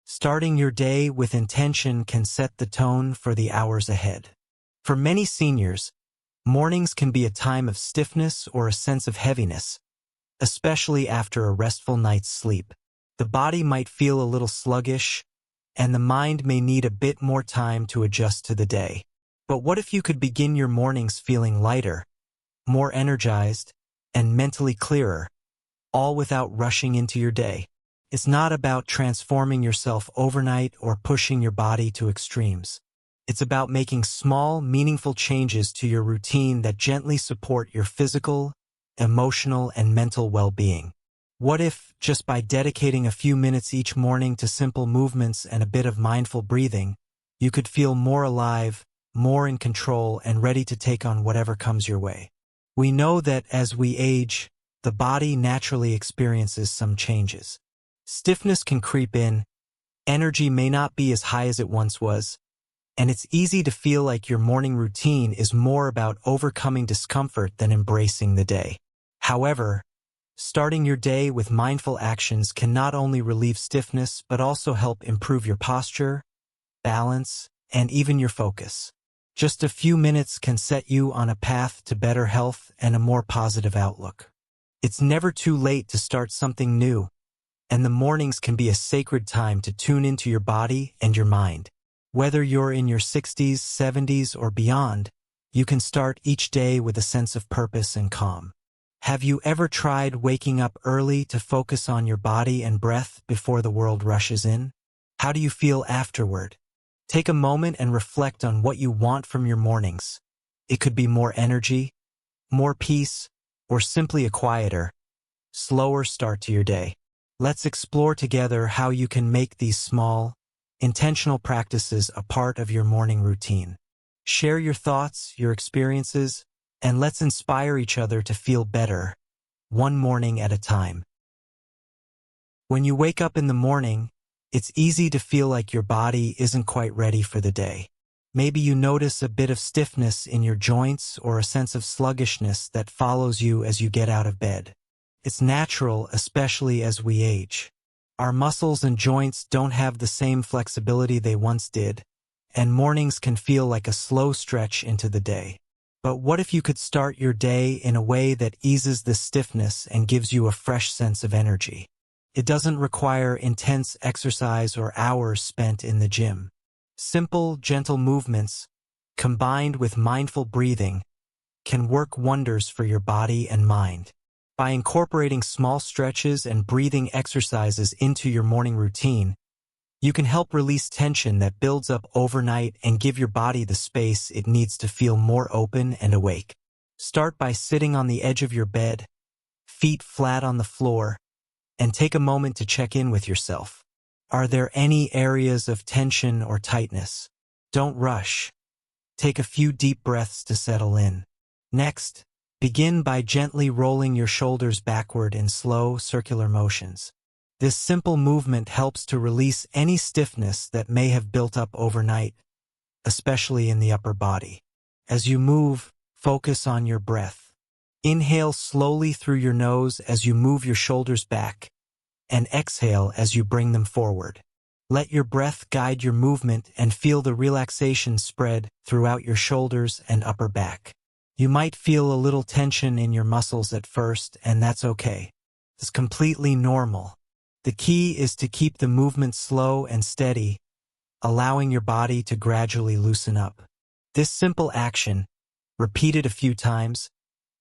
Starting your day with intention can set the tone for the hours ahead. For many seniors, mornings can be a time of stiffness or a sense of heaviness, especially after a restful night's sleep. The body might feel a little sluggish, and the mind may need a bit more time to adjust to the day. But what if you could begin your mornings feeling lighter, more energized, and mentally clearer, all without rushing into your day? It's not about transforming yourself overnight or pushing your body to extremes. It's about making small, meaningful changes to your routine that gently support your physical, emotional, and mental well-being. What if, just by dedicating a few minutes each morning to simple movements and a bit of mindful breathing, you could feel more alive, more in control, and ready to take on whatever comes your way? We know that as we age, the body naturally experiences some changes. Stiffness can creep in, energy may not be as high as it once was, and it's easy to feel like your morning routine is more about overcoming discomfort than embracing the day. However, starting your day with mindful actions can not only relieve stiffness but also help improve your posture, balance, and even your focus. Just a few minutes can set you on a path to better health and a more positive outlook. It's never too late to start something new, and the mornings can be a sacred time to tune into your body and your mind. Whether you're in your 60s, 70s, or beyond, you can start each day with a sense of purpose and calm. Have you ever tried waking up early to focus on your body and breath before the world rushes in? How do you feel afterward? Take a moment and reflect on what you want from your mornings. It could be more energy, more peace, or simply a quieter, slower start to your day. Let's explore together how you can make these small, intentional practices a part of your morning routine. Share your thoughts, your experiences, and let's inspire each other to feel better, one morning at a time. When you wake up in the morning, it's easy to feel like your body isn't quite ready for the day. Maybe you notice a bit of stiffness in your joints or a sense of sluggishness that follows you as you get out of bed. It's natural, especially as we age. Our muscles and joints don't have the same flexibility they once did, and mornings can feel like a slow stretch into the day. But what if you could start your day in a way that eases the stiffness and gives you a fresh sense of energy? It doesn't require intense exercise or hours spent in the gym. Simple, gentle movements, combined with mindful breathing, can work wonders for your body and mind. By incorporating small stretches and breathing exercises into your morning routine, you can help release tension that builds up overnight and give your body the space it needs to feel more open and awake. Start by sitting on the edge of your bed, feet flat on the floor, and take a moment to check in with yourself. Are there any areas of tension or tightness? Don't rush. Take a few deep breaths to settle in. Next, begin by gently rolling your shoulders backward in slow, circular motions. This simple movement helps to release any stiffness that may have built up overnight, especially in the upper body. As you move, focus on your breath. Inhale slowly through your nose as you move your shoulders back, and exhale as you bring them forward. Let your breath guide your movement and feel the relaxation spread throughout your shoulders and upper back. You might feel a little tension in your muscles at first, and that's okay. It's completely normal. The key is to keep the movement slow and steady, allowing your body to gradually loosen up. This simple action, repeated a few times,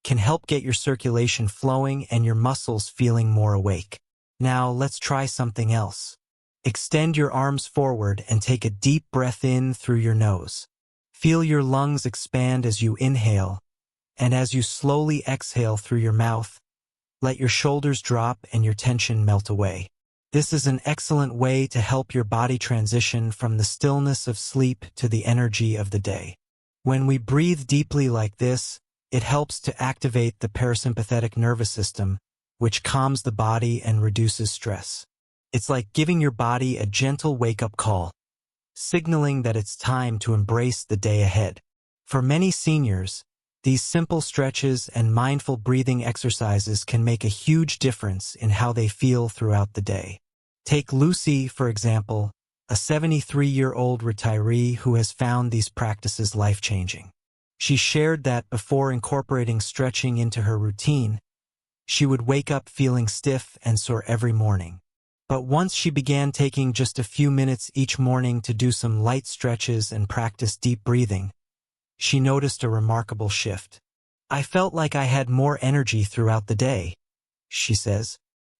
can help get your circulation flowing and your muscles feeling more awake. Now let's try something else. Extend your arms forward and take a deep breath in through your nose. Feel your lungs expand as you inhale, and as you slowly exhale through your mouth, let your shoulders drop and your tension melt away. This is an excellent way to help your body transition from the stillness of sleep to the energy of the day. When we breathe deeply like this, it helps to activate the parasympathetic nervous system, which calms the body and reduces stress. It's like giving your body a gentle wake-up call, signaling that it's time to embrace the day ahead. For many seniors, these simple stretches and mindful breathing exercises can make a huge difference in how they feel throughout the day. Take Lucy, for example. a 73-year-old retiree who has found these practices life-changing. She shared that before incorporating stretching into her routine, she would wake up feeling stiff and sore every morning. But once she began taking just a few minutes each morning to do some light stretches and practice deep breathing, she noticed a remarkable shift. "I felt like I had more energy throughout the day," she says.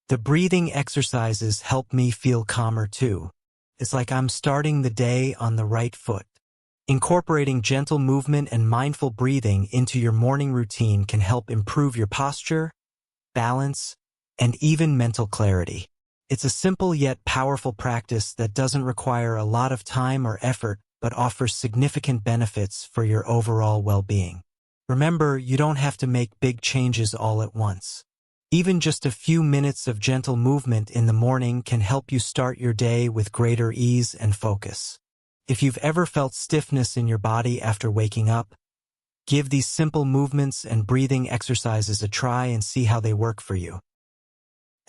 "The breathing exercises help me feel calmer too. It's like I'm starting the day on the right foot." Incorporating gentle movement and mindful breathing into your morning routine can help improve your posture, balance, and even mental clarity. It's a simple yet powerful practice that doesn't require a lot of time or effort, but offers significant benefits for your overall well-being. Remember, you don't have to make big changes all at once. Even just a few minutes of gentle movement in the morning can help you start your day with greater ease and focus. If you've ever felt stiffness in your body after waking up, give these simple movements and breathing exercises a try and see how they work for you.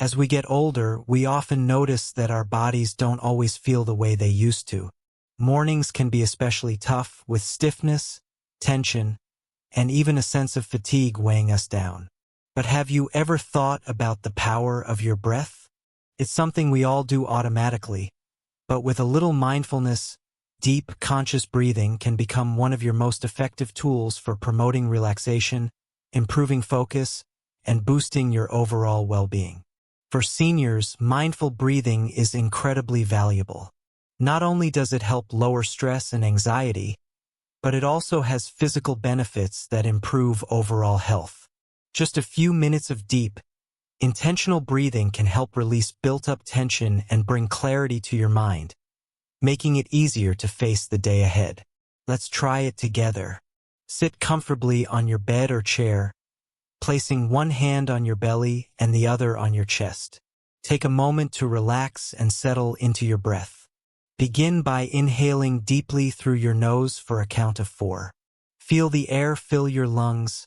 As we get older, we often notice that our bodies don't always feel the way they used to. Mornings can be especially tough, with stiffness, tension, and even a sense of fatigue weighing us down. But have you ever thought about the power of your breath? It's something we all do automatically, but with a little mindfulness, deep, conscious breathing can become one of your most effective tools for promoting relaxation, improving focus, and boosting your overall well-being. For seniors, mindful breathing is incredibly valuable. Not only does it help lower stress and anxiety, but it also has physical benefits that improve overall health. Just a few minutes of deep, intentional breathing can help release built-up tension and bring clarity to your mind, making it easier to face the day ahead. Let's try it together. Sit comfortably on your bed or chair, placing one hand on your belly and the other on your chest. Take a moment to relax and settle into your breath. Begin by inhaling deeply through your nose for a count of 4. Feel the air fill your lungs,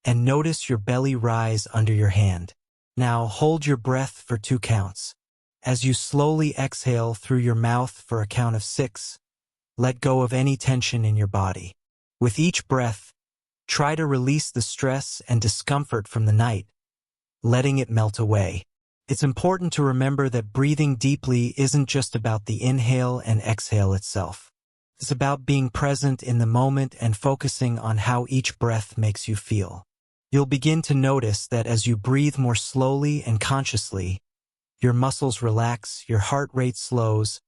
and notice your belly rise under your hand. Now hold your breath for 2 counts. As you slowly exhale through your mouth for a count of 6, let go of any tension in your body. With each breath, try to release the stress and discomfort from the night, letting it melt away. It's important to remember that breathing deeply isn't just about the inhale and exhale itself. It's about being present in the moment and focusing on how each breath makes you feel. You'll begin to notice that as you breathe more slowly and consciously, your muscles relax, your heart rate slows,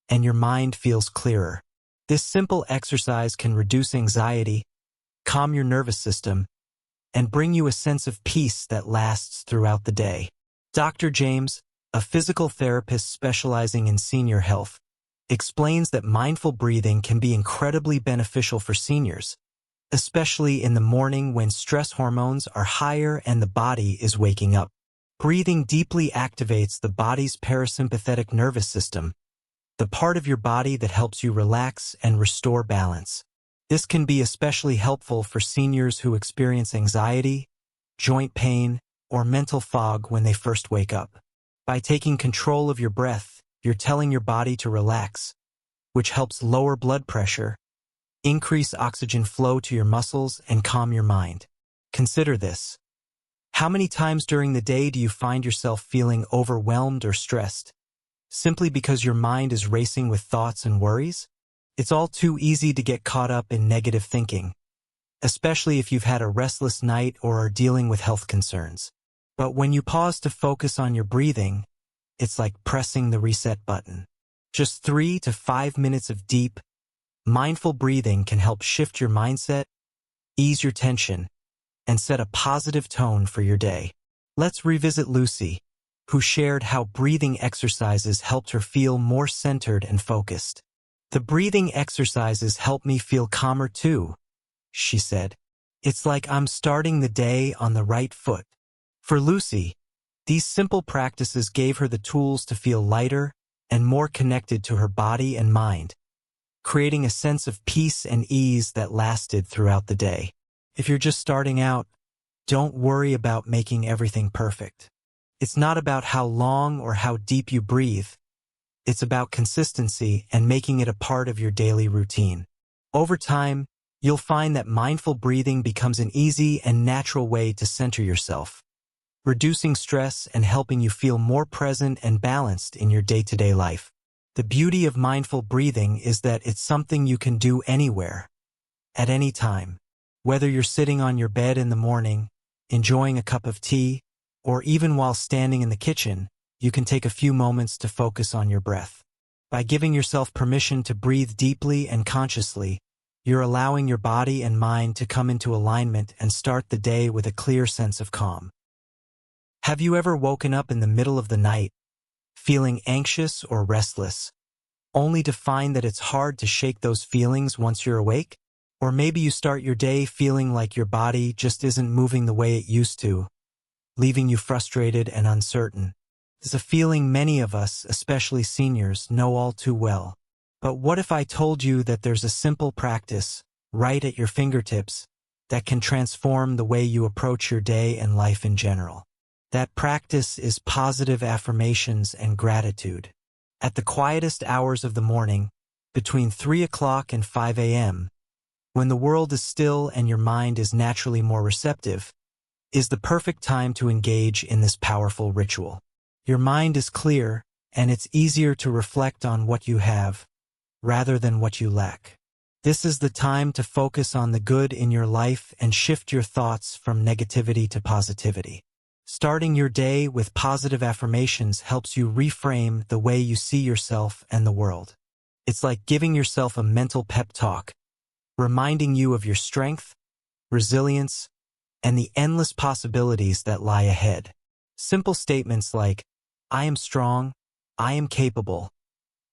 and your mind feels clearer. This simple exercise can reduce anxiety, calm your nervous system, and bring you a sense of peace that lasts throughout the day. Dr. James, a physical therapist specializing in senior health, explains that mindful breathing can be incredibly beneficial for seniors, especially in the morning when stress hormones are higher and the body is waking up. Breathing deeply activates the body's parasympathetic nervous system, the part of your body that helps you relax and restore balance. This can be especially helpful for seniors who experience anxiety, joint pain, or mental fog when they first wake up. By taking control of your breath, you're telling your body to relax, which helps lower blood pressure, increase oxygen flow to your muscles, and calm your mind. Consider this. How many times during the day do you find yourself feeling overwhelmed or stressed, simply because your mind is racing with thoughts and worries? It's all too easy to get caught up in negative thinking, especially if you've had a restless night or are dealing with health concerns. But when you pause to focus on your breathing, it's like pressing the reset button. Just 3 to 5 minutes of deep, mindful breathing can help shift your mindset, ease your tension, and set a positive tone for your day. Let's revisit Lucy, who shared how breathing exercises helped her feel more centered and focused. "The breathing exercises help me feel calmer too," she said. "It's like I'm starting the day on the right foot." For Lucy, these simple practices gave her the tools to feel lighter and more connected to her body and mind, creating a sense of peace and ease that lasted throughout the day. If you're just starting out, don't worry about making everything perfect. It's not about how long or how deep you breathe, It's about consistency and making it a part of your daily routine. Over time, you'll find that mindful breathing becomes an easy and natural way to center yourself, reducing stress and helping you feel more present and balanced in your day-to-day life. The beauty of mindful breathing is that it's something you can do anywhere, at any time. Whether you're sitting on your bed in the morning, enjoying a cup of tea, or even while standing in the kitchen, you can take a few moments to focus on your breath. By giving yourself permission to breathe deeply and consciously, you're allowing your body and mind to come into alignment and start the day with a clear sense of calm. Have you ever woken up in the middle of the night, feeling anxious or restless, only to find that it's hard to shake those feelings once you're awake? Or maybe you start your day feeling like your body just isn't moving the way it used to, leaving you frustrated and uncertain. It's a feeling many of us, especially seniors, know all too well. But what if I told you that there's a simple practice, right at your fingertips, that can transform the way you approach your day and life in general? That practice is positive affirmations and gratitude. At the quietest hours of the morning, between 3 o'clock and 5 a.m., when the world is still and your mind is naturally more receptive, is the perfect time to engage in this powerful ritual. Your mind is clear, and it's easier to reflect on what you have, rather than what you lack. This is the time to focus on the good in your life and shift your thoughts from negativity to positivity. Starting your day with positive affirmations helps you reframe the way you see yourself and the world. It's like giving yourself a mental pep talk, reminding you of your strength, resilience, and the endless possibilities that lie ahead. Simple statements like, "I am strong," "I am capable,"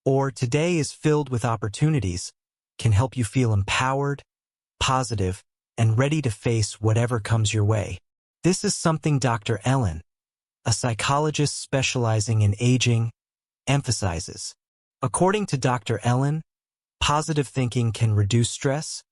or "Today is filled with opportunities," can help you feel empowered, positive, and ready to face whatever comes your way. This is something Dr. Ellen, a psychologist specializing in aging, emphasizes. According to Dr. Ellen, positive thinking can reduce stress,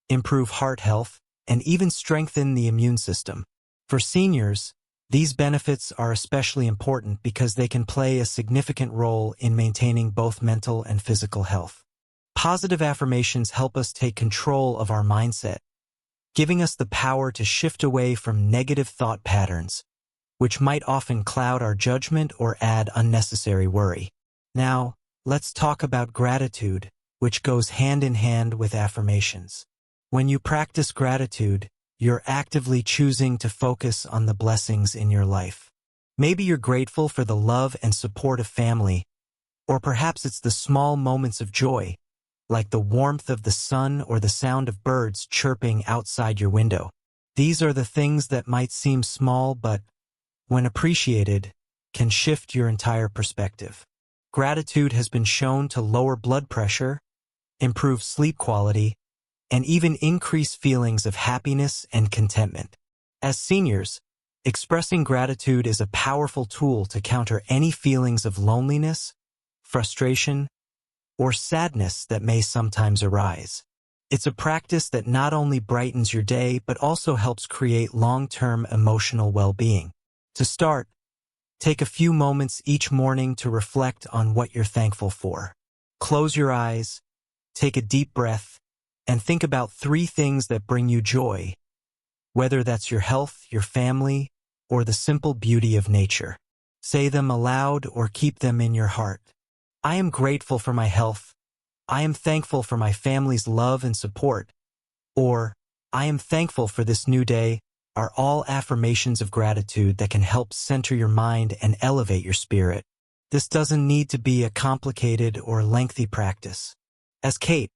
improve heart health, and even strengthen the immune system. For seniors, these benefits are especially important because they can play a significant role in maintaining both mental and physical health. Positive affirmations help us take control of our mindset, giving us the power to shift away from negative thought patterns, which might often cloud our judgment or add unnecessary worry. Now, let's talk about gratitude, which goes hand in hand with affirmations. When you practice gratitude, you're actively choosing to focus on the blessings in your life. Maybe you're grateful for the love and support of family, or perhaps it's the small moments of joy, like the warmth of the sun or the sound of birds chirping outside your window. These are the things that might seem small but, when appreciated, can shift your entire perspective. Gratitude has been shown to lower blood pressure, improve sleep quality, and even increase feelings of happiness and contentment. As seniors, expressing gratitude is a powerful tool to counter any feelings of loneliness, frustration, or sadness that may sometimes arise. It's a practice that not only brightens your day but also helps create long-term emotional well-being. To start, take a few moments each morning to reflect on what you're thankful for. Close your eyes, take a deep breath, and think about 3 things that bring you joy, whether that's your health, your family, or the simple beauty of nature. Say them aloud or keep them in your heart. I am grateful for my health. I am thankful for my family's love and support. Or, I am thankful for this new day, are all affirmations of gratitude that can help center your mind and elevate your spirit. This doesn't need to be a complicated or lengthy practice. As Kate,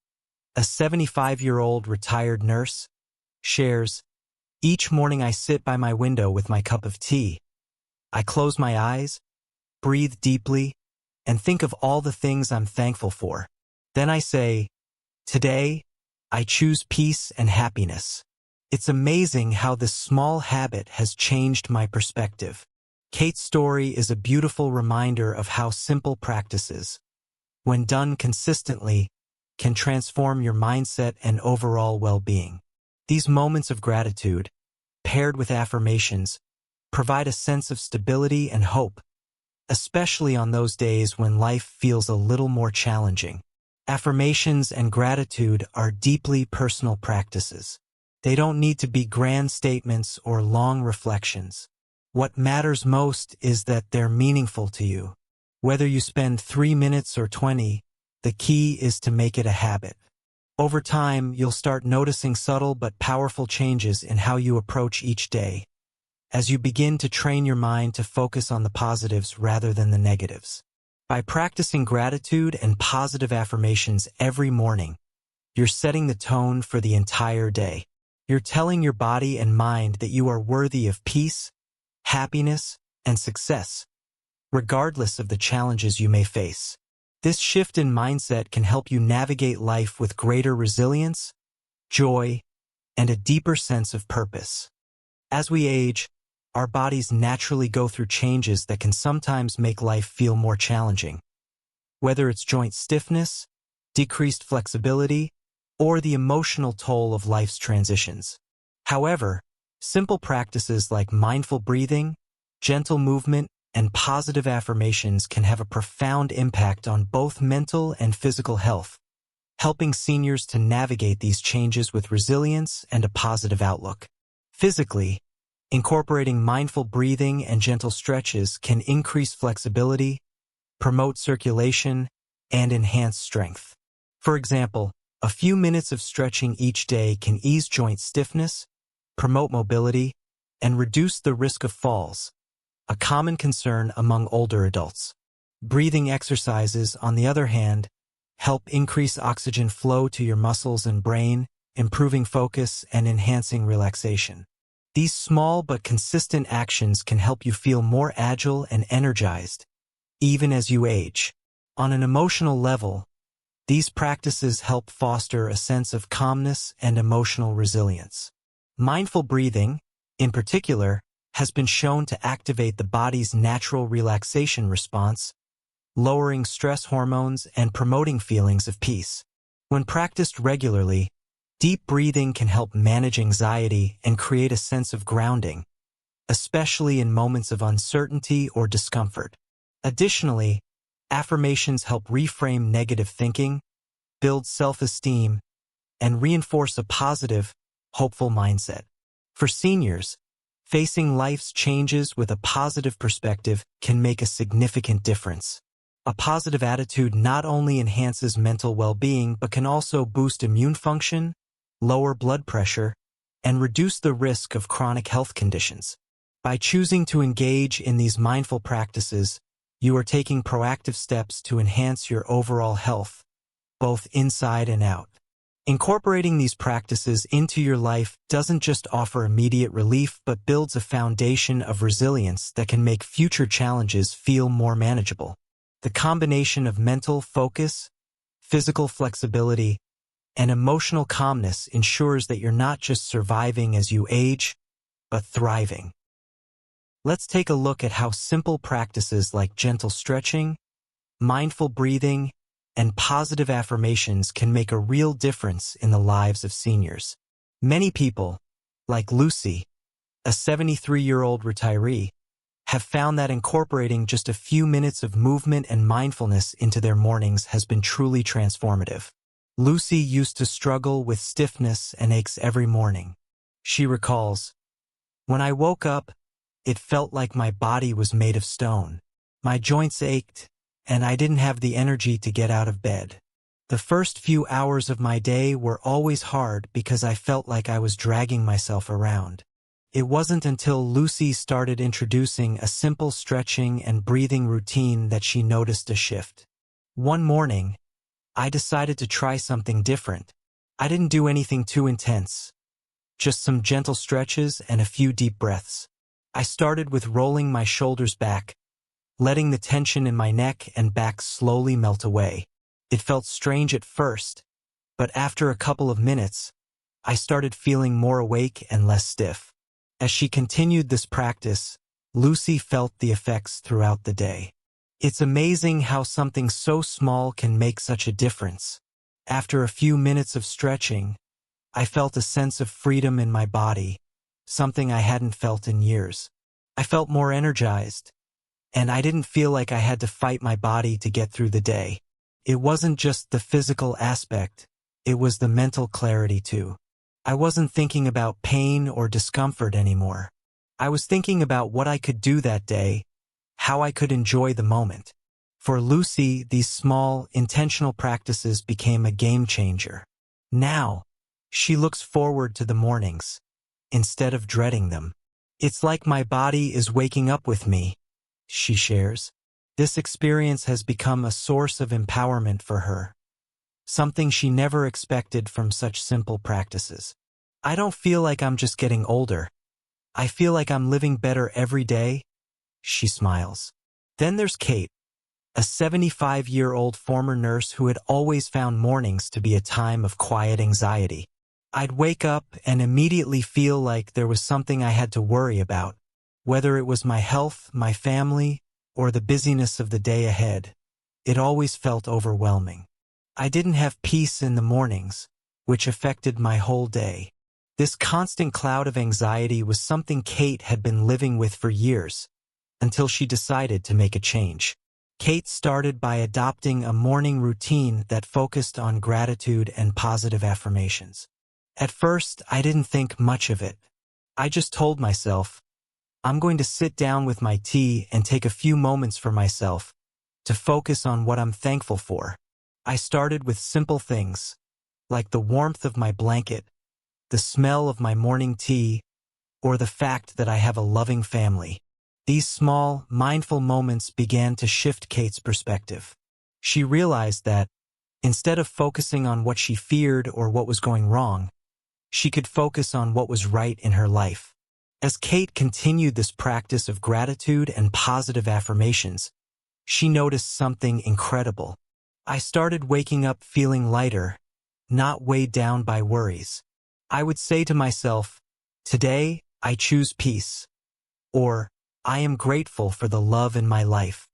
a 75-year-old retired nurse, shares, "Each morning I sit by my window with my cup of tea. I close my eyes, breathe deeply, and think of all the things I'm thankful for. Then I say, today, I choose peace and happiness." It's amazing how this small habit has changed my perspective. Kate's story is a beautiful reminder of how simple practices, when done consistently, can transform your mindset and overall well-being. These moments of gratitude, paired with affirmations, provide a sense of stability and hope, especially on those days when life feels a little more challenging. Affirmations and gratitude are deeply personal practices. They don't need to be grand statements or long reflections. What matters most is that they're meaningful to you. Whether you spend 3 minutes or 20, the key is to make it a habit. Over time, you'll start noticing subtle but powerful changes in how you approach each day, as you begin to train your mind to focus on the positives rather than the negatives. By practicing gratitude and positive affirmations every morning, you're setting the tone for the entire day. You're telling your body and mind that you are worthy of peace, happiness, and success, regardless of the challenges you may face. This shift in mindset can help you navigate life with greater resilience, joy, and a deeper sense of purpose. As we age, our bodies naturally go through changes that can sometimes make life feel more challenging. Whether it's joint stiffness, decreased flexibility, or the emotional toll of life's transitions. However, simple practices like mindful breathing, gentle movement, and positive affirmations can have a profound impact on both mental and physical health, helping seniors to navigate these changes with resilience and a positive outlook. Physically, incorporating mindful breathing and gentle stretches can increase flexibility, promote circulation, and enhance strength. For example, a few minutes of stretching each day can ease joint stiffness, promote mobility, and reduce the risk of falls, a common concern among older adults. Breathing exercises, on the other hand, help increase oxygen flow to your muscles and brain, improving focus and enhancing relaxation. These small but consistent actions can help you feel more agile and energized, even as you age. On an emotional level, these practices help foster a sense of calmness and emotional resilience. Mindful breathing, in particular, has been shown to activate the body's natural relaxation response, lowering stress hormones and promoting feelings of peace. When practiced regularly, deep breathing can help manage anxiety and create a sense of grounding, especially in moments of uncertainty or discomfort. Additionally, affirmations help reframe negative thinking, build self-esteem, and reinforce a positive, hopeful mindset. For seniors, facing life's changes with a positive perspective can make a significant difference. A positive attitude not only enhances mental well-being but can also boost immune function, lower blood pressure, and reduce the risk of chronic health conditions. By choosing to engage in these mindful practices, you are taking proactive steps to enhance your overall health, both inside and out. Incorporating these practices into your life doesn't just offer immediate relief but builds a foundation of resilience that can make future challenges feel more manageable. The combination of mental focus, physical flexibility, and emotional calmness ensures that you're not just surviving as you age, but thriving. Let's take a look at how simple practices like gentle stretching, mindful breathing, and positive affirmations can make a real difference in the lives of seniors. Many people, like Lucy, a 73-year-old retiree, have found that incorporating just a few minutes of movement and mindfulness into their mornings has been truly transformative. Lucy used to struggle with stiffness and aches every morning. She recalls, "When I woke up, it felt like my body was made of stone. My joints ached, and I didn't have the energy to get out of bed. The first few hours of my day were always hard because I felt like I was dragging myself around." It wasn't until Lucy started introducing a simple stretching and breathing routine that she noticed a shift. "One morning, I decided to try something different. I didn't do anything too intense, just some gentle stretches and a few deep breaths. I started with rolling my shoulders back, letting the tension in my neck and back slowly melt away. It felt strange at first, but after a couple of minutes, I started feeling more awake and less stiff." As she continued this practice, Lucy felt the effects throughout the day. It's amazing how something so small can make such a difference. After a few minutes of stretching, I felt a sense of freedom in my body, something I hadn't felt in years. I felt more energized, and I didn't feel like I had to fight my body to get through the day. It wasn't just the physical aspect, it was the mental clarity too. I wasn't thinking about pain or discomfort anymore. I was thinking about what I could do that day, how I could enjoy the moment. For Lucy, these small, intentional practices became a game changer. Now, she looks forward to the mornings, instead of dreading them. It's like my body is waking up with me, she shares. This experience has become a source of empowerment for her, something she never expected from such simple practices. I don't feel like I'm just getting older. I feel like I'm living better every day, she smiles. Then there's Kate, a 75-year-old former nurse who had always found mornings to be a time of quiet anxiety. I'd wake up and immediately feel like there was something I had to worry about, whether it was my health, my family, or the busyness of the day ahead. It always felt overwhelming. I didn't have peace in the mornings, which affected my whole day. This constant cloud of anxiety was something Kate had been living with for years, until she decided to make a change. Kate started by adopting a morning routine that focused on gratitude and positive affirmations. At first, I didn't think much of it. I just told myself, I'm going to sit down with my tea and take a few moments for myself to focus on what I'm thankful for. I started with simple things, like the warmth of my blanket, the smell of my morning tea, or the fact that I have a loving family. These small, mindful moments began to shift Kate's perspective. She realized that, instead of focusing on what she feared or what was going wrong, she could focus on what was right in her life. As Kate continued this practice of gratitude and positive affirmations, she noticed something incredible. I started waking up feeling lighter, not weighed down by worries. I would say to myself, today, I choose peace. Or, I am grateful for the love in my life.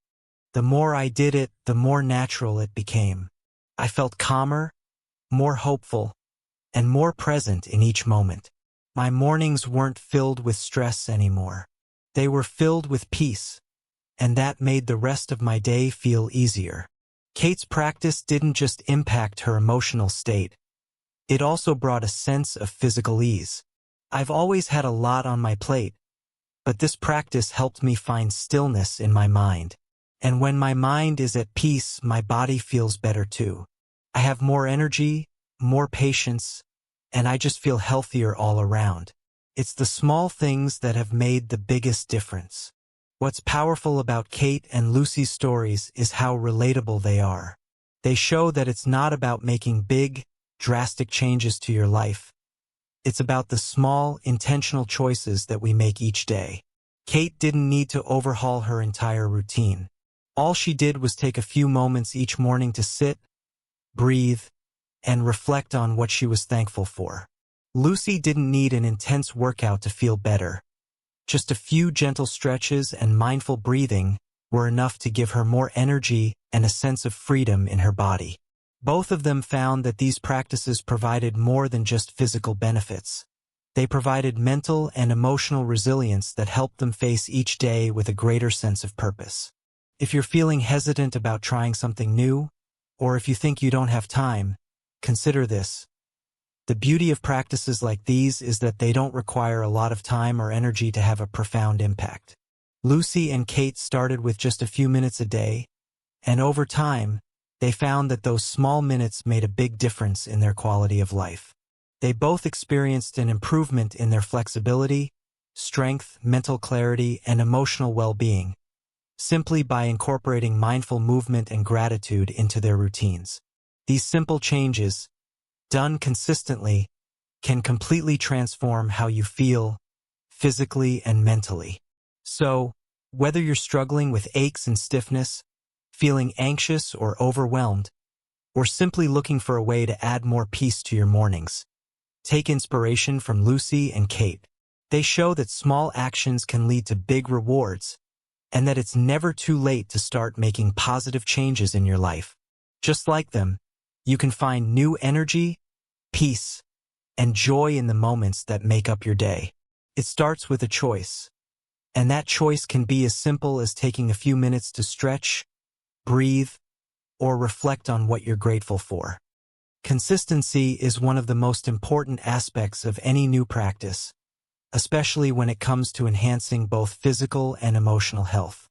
The more I did it, the more natural it became. I felt calmer, more hopeful, and more present in each moment. My mornings weren't filled with stress anymore. They were filled with peace, and that made the rest of my day feel easier. Kate's practice didn't just impact her emotional state. It also brought a sense of physical ease. I've always had a lot on my plate, but this practice helped me find stillness in my mind. And when my mind is at peace, my body feels better too. I have more energy, more patience, and I just feel healthier all around. It's the small things that have made the biggest difference. What's powerful about Kate and Lucy's stories is how relatable they are. They show that it's not about making big, drastic changes to your life. It's about the small, intentional choices that we make each day. Kate didn't need to overhaul her entire routine. All she did was take a few moments each morning to sit, breathe, and reflect on what she was thankful for. Lucy didn't need an intense workout to feel better. Just a few gentle stretches and mindful breathing were enough to give her more energy and a sense of freedom in her body. Both of them found that these practices provided more than just physical benefits. They provided mental and emotional resilience that helped them face each day with a greater sense of purpose. If you're feeling hesitant about trying something new, or if you think you don't have time, consider this. The beauty of practices like these is that they don't require a lot of time or energy to have a profound impact. Lucy and Kate started with just a few minutes a day, and over time, they found that those small minutes made a big difference in their quality of life. They both experienced an improvement in their flexibility, strength, mental clarity, and emotional well-being, simply by incorporating mindful movement and gratitude into their routines. These simple changes, done consistently, can completely transform how you feel, physically and mentally. So, whether you're struggling with aches and stiffness, feeling anxious or overwhelmed, or simply looking for a way to add more peace to your mornings, take inspiration from Lucy and Kate. They show that small actions can lead to big rewards, and that it's never too late to start making positive changes in your life. Just like them, you can find new energy, peace, and joy in the moments that make up your day. It starts with a choice. And that choice can be as simple as taking a few minutes to stretch, breathe, or reflect on what you're grateful for. Consistency is one of the most important aspects of any new practice, especially when it comes to enhancing both physical and emotional health.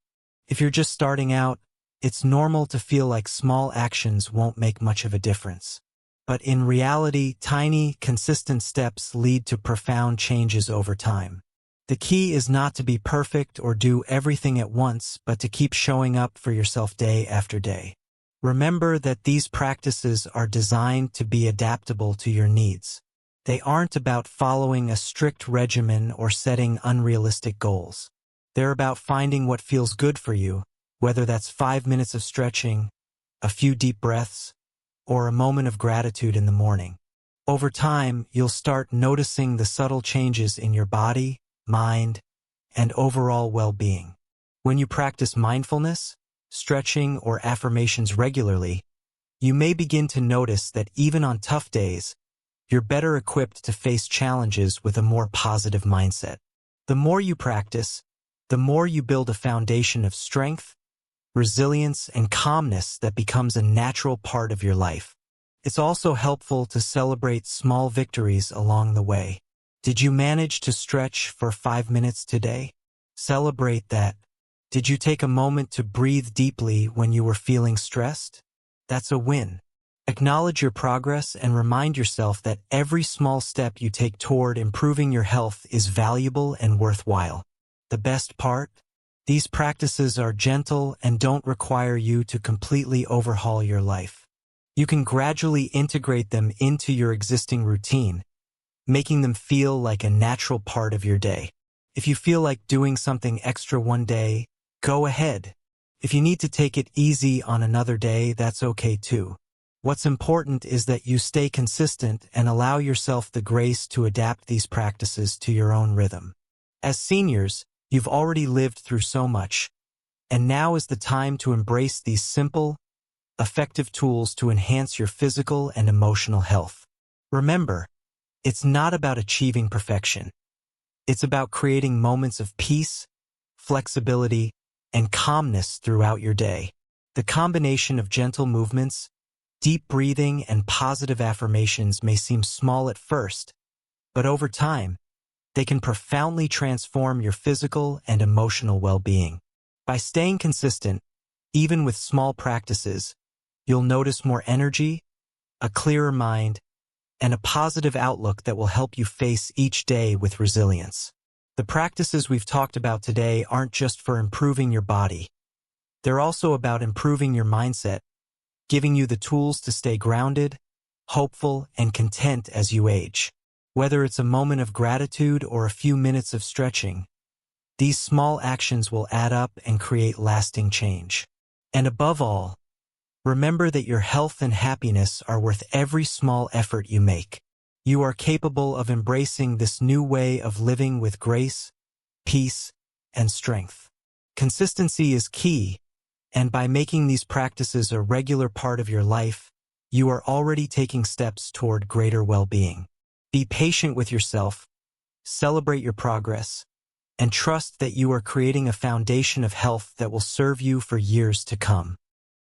If you're just starting out, it's normal to feel like small actions won't make much of a difference. But in reality, tiny, consistent steps lead to profound changes over time. The key is not to be perfect or do everything at once, but to keep showing up for yourself day after day. Remember that these practices are designed to be adaptable to your needs. They aren't about following a strict regimen or setting unrealistic goals. They're about finding what feels good for you, whether that's 5 minutes of stretching, a few deep breaths, or a moment of gratitude in the morning. Over time, you'll start noticing the subtle changes in your body, mind, and overall well-being. When you practice mindfulness, stretching, or affirmations regularly, you may begin to notice that even on tough days, you're better equipped to face challenges with a more positive mindset. The more you practice, the more you build a foundation of strength, resilience, and calmness that becomes a natural part of your life. It's also helpful to celebrate small victories along the way. Did you manage to stretch for 5 minutes today? Celebrate that. Did you take a moment to breathe deeply when you were feeling stressed? That's a win. Acknowledge your progress and remind yourself that every small step you take toward improving your health is valuable and worthwhile. The best part? These practices are gentle and don't require you to completely overhaul your life. You can gradually integrate them into your existing routine, making them feel like a natural part of your day. If you feel like doing something extra one day, go ahead. If you need to take it easy on another day, that's okay too. What's important is that you stay consistent and allow yourself the grace to adapt these practices to your own rhythm. As seniors, you've already lived through so much, and now is the time to embrace these simple, effective tools to enhance your physical and emotional health. Remember, it's not about achieving perfection. It's about creating moments of peace, flexibility, and calmness throughout your day. The combination of gentle movements, deep breathing, and positive affirmations may seem small at first, but over time, they can profoundly transform your physical and emotional well-being. By staying consistent, even with small practices, you'll notice more energy, a clearer mind, and a positive outlook that will help you face each day with resilience. The practices we've talked about today aren't just for improving your body. They're also about improving your mindset, giving you the tools to stay grounded, hopeful, and content as you age. Whether it's a moment of gratitude or a few minutes of stretching, these small actions will add up and create lasting change. And above all, remember that your health and happiness are worth every small effort you make. You are capable of embracing this new way of living with grace, peace, and strength. Consistency is key, and by making these practices a regular part of your life, you are already taking steps toward greater well-being. Be patient with yourself, celebrate your progress, and trust that you are creating a foundation of health that will serve you for years to come.